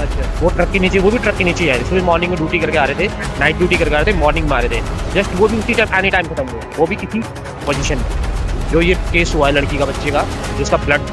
अच्छा। वो ट्रक के नीचे, वो भी ट्रक के नीचे आए, सुबह मॉर्निंग में ड्यूटी करके आ रहे थे, नाइट ड्यूटी करके आ रहे थे, मॉर्निंग में आ रहे थे, जस्ट वो भी उसी टाइम एनी टाइम खत्म हुआ, वो भी किसी पोजीशन में। जो ये केस हुआ है लड़की का, बच्चे का, जिसका ब्लड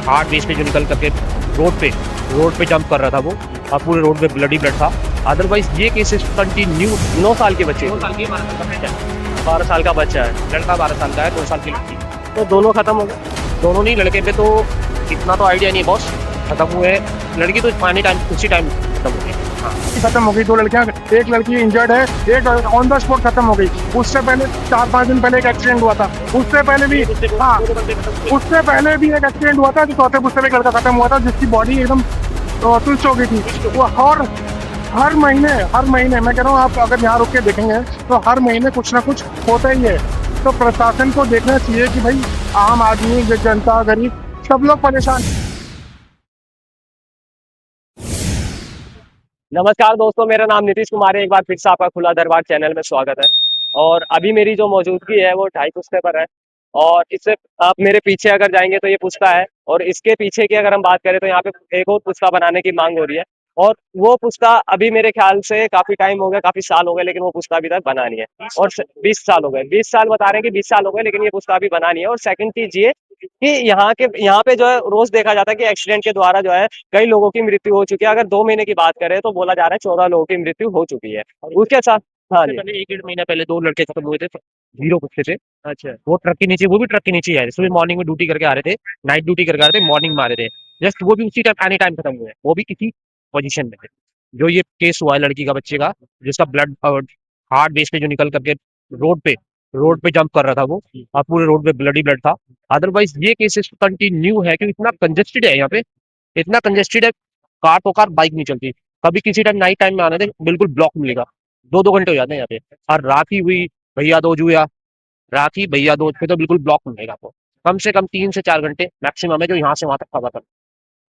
हार्ट बेस पे जो निकल करके रोड पे जंप कर रहा था वो, और पूरे रोड पे ब्लड ही ब्लड था। अदरवाइज ये केसेस कंटिन्यू। 9 साल के बच्चे, 2 साल की 12 साल का बच्चा है। 12 साल का बच्चा है, लड़का 12 साल का है, 2 साल की लड़की, तो दोनों खत्म हो गए। दोनों नहीं, लड़के पे तो इतना तो आइडिया नहीं बॉस, खत्म हुए। लड़की तो पानी टाइम उसी टाइम खत्म हो गई। हाँ, खत्म हो गई। 2 लड़कियां, एक लड़की इंजर्ड है, एक ऑन द स्पॉट खत्म हो गई। उससे पहले 4-5 दिन पहले एक एक्सीडेंट हुआ था, उससे पहले भी, हाँ, उससे पहले भी एक एक्सीडेंट हुआ था जो चौथे पुश्ते में एक लड़का खत्म हुआ था जिसकी बॉडी एकदम तुष्ट हो गई थी वो। और हर महीने मैं कह रहा हूँ, आप अगर यहाँ रुक के देखेंगे तो हर महीने कुछ ना कुछ होता ही है। तो प्रशासन को देखना चाहिए कि भाई आम आदमी, जनता, गरीब, सब लोग परेशान। नमस्कार दोस्तों, मेरा नाम नीतीश कुमार है। एक बार फिर से आपका खुला दरबार चैनल में स्वागत है। और अभी मेरी जो मौजूदगी है वो 2.5 पुश्ते पर है। और इससे आप मेरे पीछे अगर जाएंगे तो ये पुश्ता है, और इसके पीछे की अगर हम बात करें तो यहाँ पे एक और पुश्ता बनाने की मांग हो रही है। और वो पुश्ता अभी मेरे ख्याल से काफी टाइम हो गया, काफी साल हो गए, लेकिन वो पुश्ता अभी तक बना नहीं है। और 20 साल हो गए, 20 साल बता रहे हैं कि 20 साल हो गए, लेकिन ये पुश्ता अभी बना नहीं है। और सेकंड चीज ये कि यहाँ पे जो है रोज देखा जाता है कि एक्सीडेंट के द्वारा जो है कई लोगों की मृत्यु हो चुकी है। अगर 2 महीने की बात करें तो बोला जा रहा है 14 लोगों की मृत्यु हो चुकी है। उसके साथ, हाँ जी, पहले 1-1.5 महीना पहले 2 लड़के खत्म हुए थे, 0 कुत्ते थे। अच्छा। वो ट्रक के नीचे, वो भी ट्रक के नीचे ही आए थे, सुबह मॉर्निंग में ड्यूटी करके आ रहे थे, नाइट ड्यूटी करके आ रहे थे, मॉर्निंग में आ रहे थे, जस्ट वो भी उसी टाइम एनी टाइम खत्म हुए, वो भी किसी पोजीशन में थे। जो ये केस हुआ है लड़की का, बच्चे का, जिसका ब्लड हार्ट बेस पे जो निकल करके रोड पे रोड पे जंप कर रहा था वो, और पूरे रोड पे ब्लड ही ब्लड था। अदरवाइज ये केसेस कंटिन्यू है, क्योंकि इतना कंजेस्टेड है यहाँ पे, इतना कंजेस्टेड है, कार तो कार, बाइक नहीं चलती। कभी किसी टाइम नाइट टाइम में आने थे, बिल्कुल ब्लॉक मिलेगा, 2-2 घंटे हो जाते हैं यहाँ पे। और राखी हुई, भैया दूज हुआ, राखी भैया दूज पे तो बिल्कुल ब्लॉक मिलेगा आपको, कम से कम 3 से 4 घंटे मैक्सिमम है जो यहाँ से वहां तक कवर कर।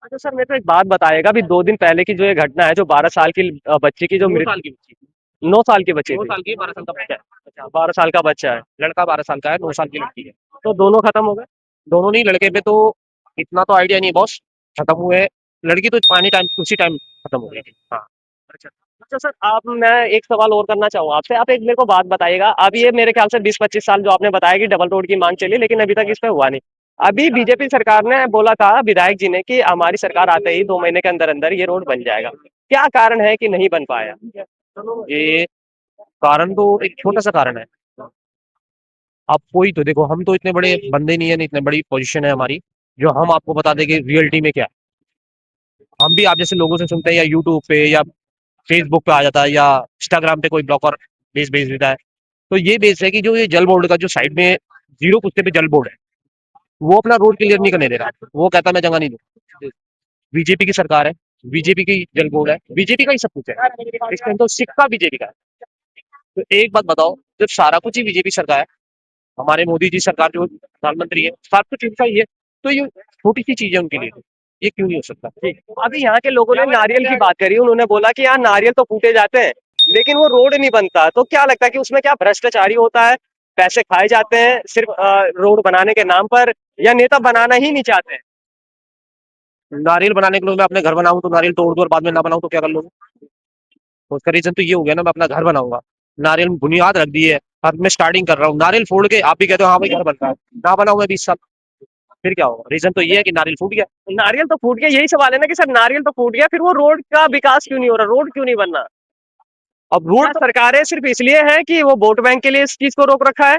अच्छा सर, मेरे को एक बात बताएगा, अभी 2 दिन पहले की जो ये घटना है, जो 12 साल की बच्चे की जो 2 मृत्यु, साल की बच्ची, 9 साल के बच्चे 2 थे। साल की 12 साल का बच्चा है। अच्छा, 12 साल का बच्चा है, लड़का 12 साल का है, 9 साल की लड़की है, तो दोनों खत्म हो गए। दोनों नहीं, लड़के पे तो इतना तो आइडिया नहीं बॉस, खत्म हुए। लड़की तो पानी टाइम उसी टाइम खत्म हो गई थी। हाँ। अच्छा। अच्छा सर, आप, मैं एक सवाल और करना चाहूंगा आपसे। आप एक मेरे को बात बताइएगा, अब ये मेरे ख्याल से 20-25 साल जो आपने बताया कि डबल रोड की मांग चली, लेकिन अभी तक इस पे हुआ नहीं। अभी बीजेपी सरकार ने बोला था, विधायक जी ने, कि हमारी सरकार आते ही 2 महीने के अंदर अंदर ये रोड बन जाएगा। क्या कारण है कि नहीं बन पाया? ये कारण तो एक छोटा सा कारण है। आप कोई तो देखो, हम तो इतने बड़े बंदे नहीं है, नहीं इतने बड़ी पोजीशन है हमारी, जो हम आपको बता दें कि रियलिटी में क्या है। हम भी आप जैसे लोगों से सुनते हैं, या यूट्यूब पे या फेसबुक पे आ जाता है, या इंस्टाग्राम पे कोई ब्लॉगर बेच भेज देता है। तो ये बेस है कि जो ये जल बोर्ड का जो साइड में 0 कुत्ते पे जल बोर्ड है, वो अपना रोड क्लियर नहीं करने दे रहा। वो कहता मैं जगह नहीं दूँ। बीजेपी की सरकार है, बीजेपी की जल बोर्ड है, बीजेपी का ही सब कुछ है, इस टाइम तो सिक्का बीजेपी का है। तो एक बात बताओ, जब सारा कुछ ही बीजेपी सरकार है, हमारे मोदी जी सरकार जो प्रधानमंत्री है, सब कुछ इनका ही है, तो ये छोटी सी चीज है उनके लिए, ये क्यों नहीं हो सकता? ठीक। अभी यहाँ के लोगों ने नारियल की बात करी, उन्होंने बोला कि यार नारियल तो फूटे जाते हैं, लेकिन वो रोड नहीं बनता। तो क्या लगता है कि उसमें क्या भ्रष्टाचारी होता है, पैसे खाए जाते हैं सिर्फ रोड बनाने के नाम पर, या नेता बनाना ही नहीं चाहते हैं? नारियल बनाने के लिए मैं अपने घर बनाऊं तो नारियल तोड़ दूं, और बाद में ना बनाऊं तो क्या कर लूंगा? तो उसका रीजन तो ये हो गया ना, मैं अपना घर बनाऊंगा, नारियल बुनियाद रख दी है, अब मैं स्टार्टिंग कर रहा हूँ, नारियल फोड़ के आप भी कहते हो हाँ भाई घर बन रहा है, ना बनाऊं मैं 20 साल, फिर क्या होगा? रीजन तो ये है कि नारियल फूट गया। नारियल तो फूट गया, यही सवाल है ना कि सर नारियल तो फूट गया, फिर वो रोड का विकास क्यों नहीं हो रहा, रोड क्यों नहीं बनना? अब रोड सरकारें सिर्फ इसलिए है कि वो वोट बैंक के लिए इस चीज को रोक रखा है,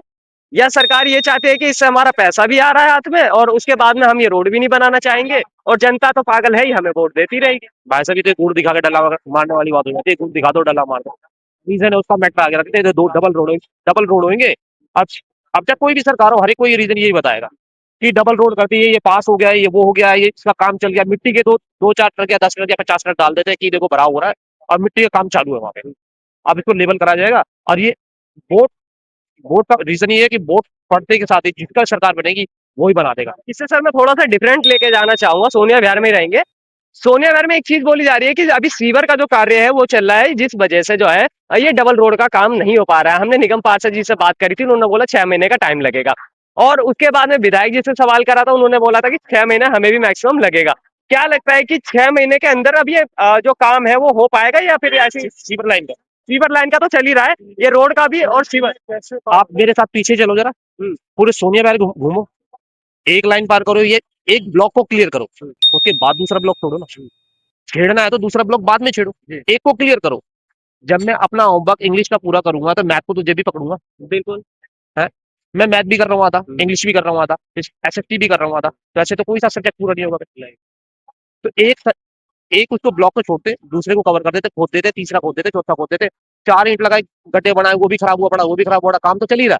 या सरकार ये चाहती है कि इससे हमारा पैसा भी आ रहा है हाथ में, और उसके बाद में हम ये रोड भी नहीं बनाना चाहेंगे, और जनता तो पागल है ही, हमें वोट देती रहेगी। भाई साहब, ये तो गुड़ दिखा के डला मारने वाली बात हो जाती है, गुड़ दिखा दो डला मार दो, रीजन है उसका, मैटर आगे रखते हैं, दो डबल रोड होंगे। अब अब जब कोई भी सरकार हो, हर एक कोई रीजन यही बताएगा कि डबल रोड करती है, ये पास हो गया है, ये वो हो गया है, ये इसका काम चल गया, मिट्टी के दो 2-4 ट्रक या 10 ट्रक या 50 ट्रक डाल देते हैं कि देखो भराव हो रहा है, और मिट्टी का काम चालू है वहां पे। अब इसको लेवल करा जाएगा, और ये वोट वोट का रीजन ये है कि वोट पड़ते के साथ ही जिसका सरकार बनेगी वो ही बना देगा। इससे सर मैं थोड़ा सा डिफरेंट लेके जाना चाहूंगा, सोनिया विहार में ही रहेंगे। सोनिया विहार में एक चीज बोली जा रही है कि अभी सीवर का जो कार्य है वो चल रहा है, जिस वजह से जो है ये डबल रोड का काम नहीं हो पा रहा है। हमने निगम पार्षद जी से बात करी थी, उन्होंने बोला 6 महीने का टाइम लगेगा। और उसके बाद में विधायक जी से सवाल करा था, उन्होंने बोला था कि 6 महीना हमें भी मैक्सिमम लगेगा। क्या लगता है कि 6 महीने के अंदर अब ये जो काम है वो हो पाएगा या फिर ऐसी सीवर लाइन का सीवर लाइन का तो चल ही रहा है, ये रोड का भी और सीवर। आप मेरे साथ पीछे चलो जरा, पूरे सोनिया विहार घूमो, एक लाइन पार करो, ये एक ब्लॉक को क्लियर करो, उसके बाद दूसरा ब्लॉक छोड़ो ना। छेड़ना है तो दूसरा ब्लॉक बाद में छेड़ो, एक को क्लियर करो। जब मैं अपना होमवर्क इंग्लिश का पूरा करूंगा तो मैथ को तुझे भी पकड़ूंगा। बिल्कुल। है, मैं मैथ भी कर रहा था, इंग्लिश भी कर रहा था, एसएफटी भी कर रहा था, तो ऐसे तो कोई सा सब्जेक्ट पूरा नहीं होगा। तो एक उसको ब्लॉक को छोड़ते, दूसरे को कवर कर देते, खोद देते, तीसरा खोद देते, चौथा खोद देते, 4 ईंट लगाए, गड्ढे बनाए, वो भी खराब हुआ पड़ा, वो भी खराब हुआ पड़ा, काम तो चल ही रहा।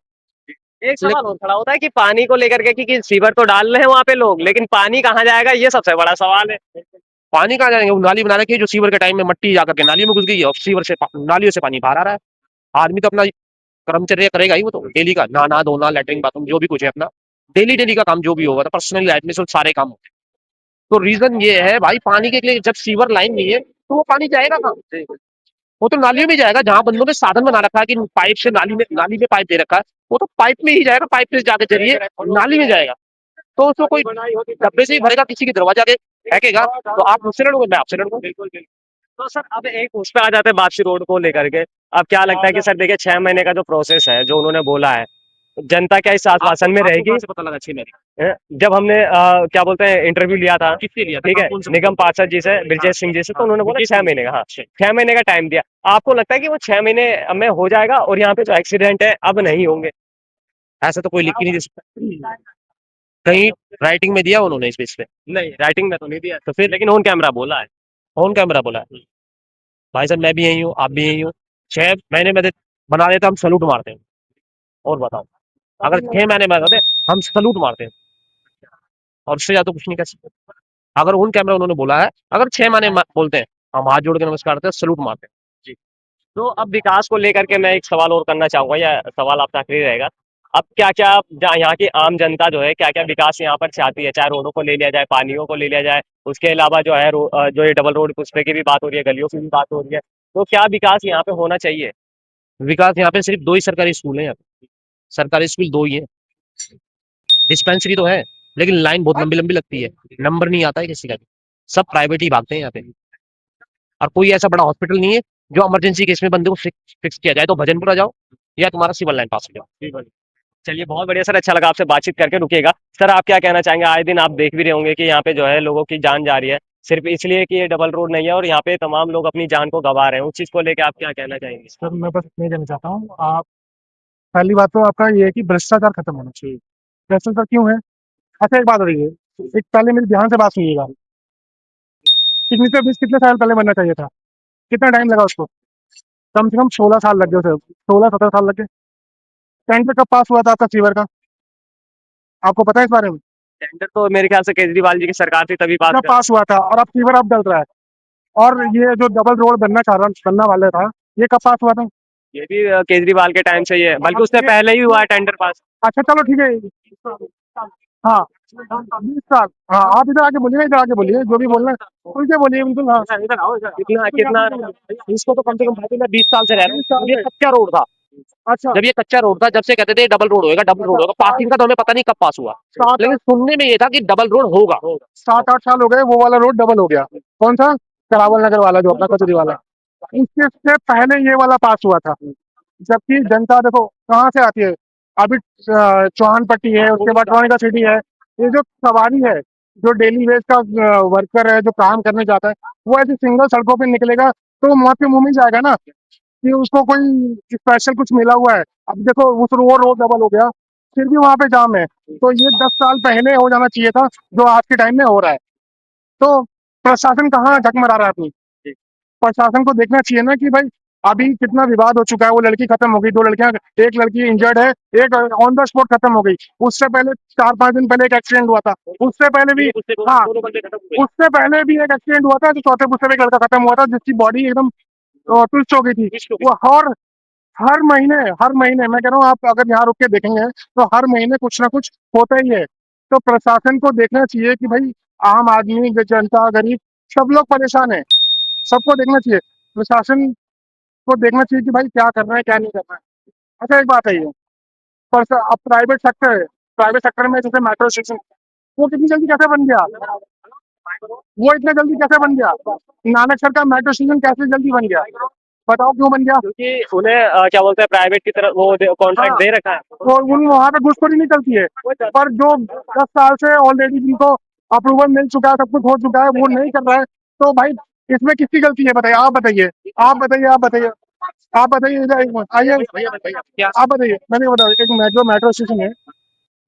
एक सवाल और खड़ा होता है कि पानी को लेकर के कि सीवर तो डाल रहे हैं वहां पे लोग, लेकिन पानी कहाँ जाएगा, ये सबसे बड़ा सवाल है। पानी कहाँ जाएंगे, वो नाली बना रखी है जो सीवर के टाइम में मट्टी जाकर के नाली में घुस गई है, और सीवर से नालियों से पानी बाहर आ रहा है। आदमी तो अपना कर्मचर्या करेगा ही, वो तो डेली का नहाना धोना लैट्रिन बाथरूम जो भी कुछ है अपना डेली डेली का काम जो भी होगा, तो पर्सनल लाइफ में सारे काम होते हैं। तो रीजन ये है भाई, पानी के लिए जब सीवर लाइन नहीं है तो वो पानी जाएगा कहाँ? वो तो नालियों में जाएगा, जहां बंदों ने साधन बना रखा है कि पाइप से नाली में पाइप दे रखा है, वो तो पाइप में ही जाएगा, पाइप से जाके जरिए नाली में जाएगा। तो उसको कोई डब्बे से ही भरेगा, किसी के दरवाजा के फेंकेगा, तो आप मुझसे लड़ोगे, मैं आपसे लड़ूंगा। बिल्कुल बिल्कुल। तो सर अब एक उस पे आ जाते हैं बापसी रोड को लेकर के। अब क्या लगता है कि सर देखिए 6 महीने का जो प्रोसेस है जो उन्होंने बोला है, जनता क्या इस आश्वासन में रहेगी? से पता लगा 6 महीने जब हमने क्या बोलते हैं इंटरव्यू लिया था, किससे लिया था? ठीक है, कौन से निगम पार्षद जी से, ब्रजेश सिंह जी से, तो उन्होंने बोला 6 महीने का, हाँ 6 महीने का टाइम दिया। आपको लगता है कि वो 6 महीने में हो जाएगा और यहाँ पे जो एक्सीडेंट है अब नहीं होंगे? ऐसा तो कोई लिख ही नहीं दे सकता, कहीं राइटिंग में दिया उन्होंने इस बेस पे? नहीं, राइटिंग में तो नहीं दिया, तो फिर लेकिन ऑन कैमरा बोला है। ऑन कैमरा बोला है। भाई साहब मैं भी यही हूँ, आप भी यही हो, 6 महीने में बना देते हम सलूट मारते हैं। और बताओ, अगर 6 महीने में बना दे हम सलूट मारते हैं, और उससे ज्यादा कुछ नहीं कर सकते। अगर ऑन कैमरा उन्होंने बोला है, अगर 6 महीने बोलते हैं, हम हाथ जोड़ के नमस्कार करते हैं, सलूट मारते हैं। तो अब विकास को लेकर के मैं एक सवाल और करना चाहूंगा, या सवाल आपका आखिरी रहेगा। अब क्या क्या यहाँ की आम जनता जो है क्या क्या विकास यहाँ पर चाहती है, चाहे रोडों को ले लिया जाए, पानियों को ले लिया जाए, उसके अलावा जो है जो ये डबल रोड उस पे की भी बात हो रही है, गलियों की भी बात हो रही है, तो क्या विकास यहाँ पे होना चाहिए? विकास यहाँ पे सिर्फ 2 ही सरकारी स्कूल हैं, यहाँ पे सरकारी स्कूल 2 ही है, डिस्पेंसरी तो है लेकिन लाइन बहुत लंबी लंबी लगती है, नंबर नहीं आता है किसी का भी, सब प्राइवेट ही भागते हैं यहाँ पे। और कोई ऐसा बड़ा हॉस्पिटल नहीं है जो इमरजेंसी केस में बंदे को फिक्स किया जाए, तो भजनपुरा जाओ या तुम्हारा सिविल लाइन पास हो जाओ। चलिए बहुत बढ़िया सर, अच्छा लगा आपसे बातचीत करके। रुकिएगा सर, आप क्या कहना चाहेंगे? आए दिन आप देख भी रहे होंगे कि यहाँ पे जो है लोगों की जान जा रही है, सिर्फ इसलिए कि ये डबल रोड नहीं है, और यहाँ पे तमाम लोग अपनी जान को गंवा रहे हैं। उस चीज को लेकर आप क्या कहना चाहेंगे? सर मैं बस इतने कहना चाहता हूँ, आप पहली बात तो आपका ये है कि भ्रष्टाचार खत्म होना चाहिए। भ्रष्टाचार क्यों है? अच्छा एक बात हो रही है, एक पहले मेरी ध्यान से बात सुनिएगा, सिग्नेचर ब्रिज कितने साल पहले बनना चाहिए था? कितना टाइम लगा उसको? कम से कम 16 साल लग गए उसे, 16-17 साल लग गए। टेंडर कब पास हुआ था आपका सीवर का? आपको पता है इस बारे में? टेंडर तो मेरे ख्याल से केजरीवाल जी की सरकार थी तभी बात कब पास हुआ था? और अब सीवर अब डल रहा है। और ये जो डबल रोड बनना वाला था, ये कब पास हुआ था? ये भी केजरीवाल के टाइम से ही है, बल्कि उससे पहले ही हुआ है टेंडर पास। अच्छा चलो ठीक है, हाँ 20 साल। हाँ आप इधर आके बोलिए, इधर आके बोलिए, जो भी बोलना है उनसे बोलिए, बिल्कुल। हाँ कितना कितना इसको तो कम से कम भाई मैं 20 साल से रह रहा 20 हूँ, साल ये से। कच्चा रोड था। अच्छा जब ये कच्चा रोड था, जब से कहते थे डबल रोड होगा, डबल रोड होगा, पासिंग का तो हमें पता नहीं कब पास हुआ, लेकिन सुनने में ये था कि डबल रोड होगा। 7-8 साल हो गए, वो वाला रोड डबल हो गया। कौन सा? करावल नगर वाला, जो अपना कचूरी वाला। इसके से पहले ये वाला पास हुआ था। जबकि जनता देखो कहाँ से आती है, अभी चौहान पट्टी है, उसके बाद टोनिका सिटी है। ये जो सवारी है, जो डेली वेज का वर्कर है, जो काम करने जाता है, वो ऐसे सिंगल सड़कों पे निकलेगा तो मौत के मुंह में जाएगा ना, कि उसको कोई स्पेशल कुछ मिला हुआ है। अब देखो उस वो रोड डबल हो गया, फिर भी वहां पे जाम है। तो ये 10 साल पहले हो जाना चाहिए था, जो आज के टाइम में हो रहा है। तो प्रशासन कहाँ झक मरा रहा है अपनी? प्रशासन को देखना चाहिए ना कि भाई अभी कितना विवाद हो चुका है। वो लड़की खत्म हो गई, 2 लड़कियां, एक लड़की इंजर्ड है, एक ऑन द स्पॉट खत्म हो गई। उससे पहले 4-5 दिन पहले एक एक्सीडेंट हुआ था, उससे पहले भी, हाँ उससे पहले भी एक एक्सीडेंट हुआ था, जो चौथे पुस्ते में एक लड़का खत्म हुआ था, जिसकी बॉडी एकदम ट्विस्ट हो गई थी। वो हर महीने मैं कह रहा हूँ, आप अगर यहाँ रुक के देखेंगे तो हर महीने कुछ ना कुछ होता ही है। तो प्रशासन को देखना चाहिए कि भाई आम आदमी, जनता, गरीब, सब लोग परेशान है। सबको देखना चाहिए, प्रशासन को देखना चाहिए कि भाई क्या करना है क्या नहीं करना है। अच्छा एक बात है ये, पर अब प्राइवेट सेक्टर में जैसे मेट्रो स्टेशन, वो कितनी जल्दी कैसे बन गया? वो इतना जल्दी कैसे बन गया? नानकसर का मेट्रो स्टेशन कैसे जल्दी बन गया? बताओ क्यों बन गया? क्योंकि उन्हें क्या बोलते हैं, प्राइवेट की तरफ वो कॉन्ट्रैक्ट हाँ, दे रखा है। तो उन वहां पे घुसखोरी नहीं चलती है, पर जो 10 साल से ऑलरेडी जिनको अप्रूवल मिल चुका है, सब कुछ हो चुका है, वो नहीं कर रहा है। तो भाई इसमें किसकी गलती है? बताइए, आप बताइए, आप बताइए, आप बताइए, आप बताइए, इधर एक मिनट आइए, क्या आप बताइए, मैंने बताया एक मेट्रो स्टेशन है,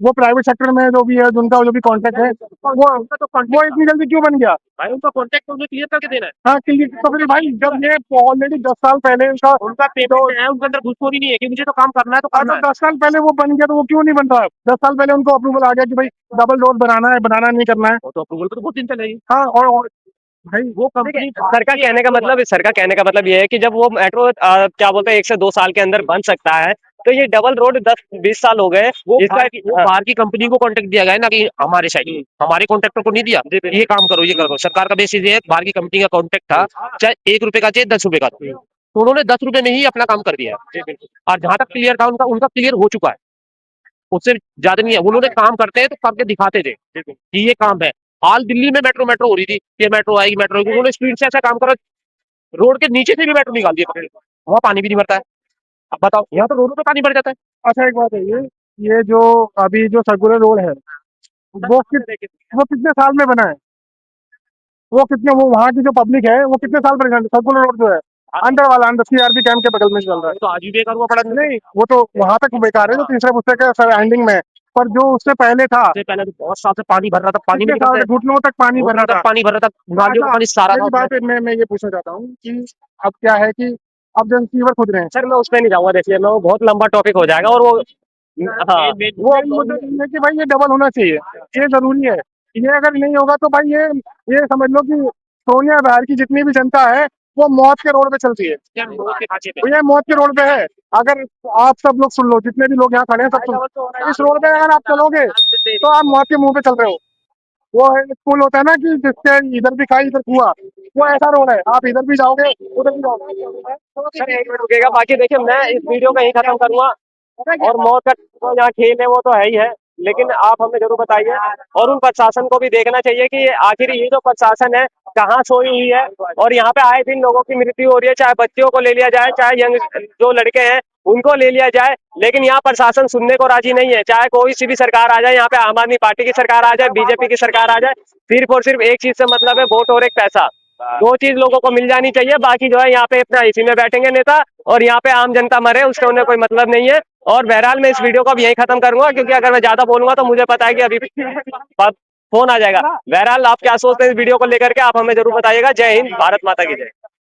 वो प्राइवेट सेक्टर में जो भी है, जिनका जो भी कॉन्ट्रैक्ट है, वो इतनी जल्दी क्यों बन गया? भाई उनका कॉन्टेक्ट उन्हें क्लियर करके देना है। हाँ, क्लियर तो फिर भाई, जब ये ऑलरेडी 10 साल पहले उनका पेमेंट है, उनके अंदर घुसखोरी नहीं है कि मुझे तो काम करना है तो करना है। 10 साल पहले वो बन गया, तो वो क्यों नहीं बन रहा? 10 साल पहले उनको अप्रूवल आ गया कि भाई डबल रोड बनाना है, बनाना नहीं करना है। वो तो अप्रूवल पे तो बहुत दिन चलेगी। हाँ, और भाई वो कंपनी सर का कहने का मतलब ये है कि जब वो मेट्रो क्या बोलते हैं 1 से 2 साल के अंदर बन सकता है, तो ये डबल रोड 10-20 साल हो गए। वो इसका बाहर की कंपनी को कॉन्टेक्ट दिया गया है ना, कि हमारे साइड हमारे कॉन्ट्रैक्टर को नहीं दिया ये काम करो ये करो। सरकार का बेसिस ये है, बाहर की कंपनी का कॉन्ट्रैक्ट था, चाहे 1 रुपए का चाहे 10 रुपए का, तो उन्होंने 10 रुपए में ही अपना काम कर दिया है। और जहां तक क्लियर था उनका उनका क्लियर हो चुका है, उससे ज्यादा नहीं है। उन्होंने काम करते हैं तो करके दिखाते थे कि ये काम है। हाल दिल्ली में मेट्रो मेट्रो हो रही थी, ये मेट्रो आएगी मेट्रो आएगी, उन्होंने स्पीड से ऐसा काम करा, रोड के नीचे से भी मेट्रो निकाल दिए पकड़ के। वहाँ पानी भी नहीं भरता है। अब बताओ, यहाँ तो रोडों पे पानी भर जाता है। अच्छा एक बात है, ये जो अभी जो सर्कुलर रोड है, वो कितने साल में बना है? वो वहाँ की जो पब्लिक है, वो कितने साल परेशान? सर्कुलर रोड जो है अंदर वाला, अंदर सीआरपी कैंप के बगल में चल रहा है, तो आज भी बेकार हुआ पड़ा। नहीं वो तो वहां तक बेकार है, जो तीसरे पुस्ते के सराउंडिंग में है। पर जो उससे पहले था, से पहले तो बहुत साल से पानी भर रहा था, पानी कितने नहीं साल निकलता से घुटनों तक पानी भर रहा था। पानी भर रहा था, नालियों का पानी सारा मेरी था बात है, मैं ये पूछना चाहता हूँ कि अब क्या है कि अब जन सीवर खुद रहे हैं। सर मैं उसमें नहीं जाऊंगा, देखिए मैं, वो बहुत लंबा टॉपिक हो जाएगा। और वो हाँ वो मुद्दा ये है कि भाई ये डबल होना चाहिए, ये जरूरी है। ये अगर नहीं होगा तो भाई ये समझ लो कि सोनिया बिहार की जितनी भी जनता है, वो मौत के रोड पे चलती है। क्या लोगों के खांचे पे। तो ये मौत के रोड पे है। अगर आप सब लोग सुन लो, जितने भी लोग यहाँ खड़े हैं सब सुन लो, इस रोड पे अगर आप चलोगे तो आप मौत के मुंह पे चल रहे हो। वो एक पुल होता है ना कि जिससे इधर भी खाई इधर कुआ, वो ऐसा रोड है, आप इधर भी जाओगे उधर भी जाओगे। सर 1 मिनट रुकेगा, बाकी देखिए मैं इस वीडियो को यहीं खत्म करूंगा। और मौत का तो यहाँ खेल है वो तो है ही है, लेकिन आप हमें जरूर बताइए। और उन प्रशासन को भी देखना चाहिए कि आखिर ये जो प्रशासन है कहाँ सोई हुई है। और यहाँ पे आए दिन लोगों की मृत्यु हो रही है, चाहे बच्चियों को ले लिया जाए, चाहे यंग जो लड़के हैं उनको ले लिया जाए, लेकिन यहाँ प्रशासन सुनने को राजी नहीं है। चाहे कोई सी भी सरकार आ जाए, यहाँ पे आम आदमी पार्टी की सरकार आ जाए, बीजेपी की सरकार आ जाए, सिर्फ और सिर्फ एक चीज से मतलब है, वोट और एक पैसा। दो चीज लोगों को मिल जानी चाहिए, बाकी जो है यहाँ पे अपना इसी में बैठेंगे नेता, और यहाँ पे आम जनता मरे उससे उन्हें कोई मतलब नहीं है। और बहरहाल मैं इस वीडियो को अब यहीं खत्म करूंगा, क्योंकि अगर मैं ज्यादा बोलूंगा तो मुझे पता है कि अभी फोन आ जाएगा। बहरहाल आप क्या सोचते हैं इस वीडियो को लेकर के, आप हमें जरूर बताइएगा। जय हिंद, भारत माता की जय।